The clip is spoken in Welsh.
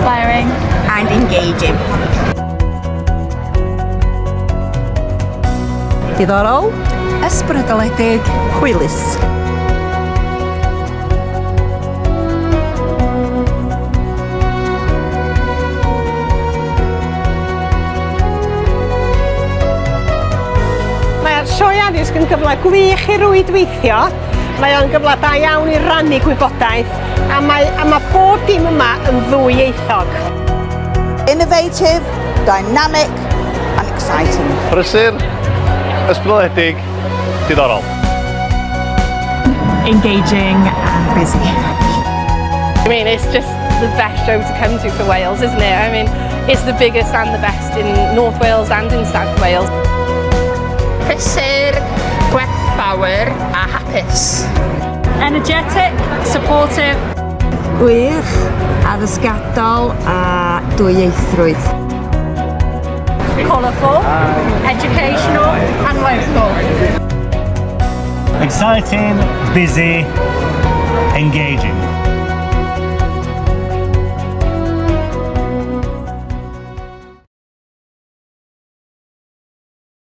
inspiring and engaging. Diddorol, Ysbrydoledig, hwylus. Mae'r Sioe Addysg yn gyfle gwych i rwydweithio. Mae o'n gyfle da iawn i rannu gwybodaeth a mae bob dim yma yn ddwyieithog. innovative, dynamic and exciting. Prysur, ysbrydoledig, diddorol. engaging and busy. I mean, it's just the best show to come to for Wales, isn't it? I mean, it's the biggest and the best in North Wales and in South Wales. Prysur, gwerthfawr a hapus. Energetic, supportive. Gwych, addysgadol a dwyieithrwydd. Colourful, educational and local. Exciting, busy, engaging.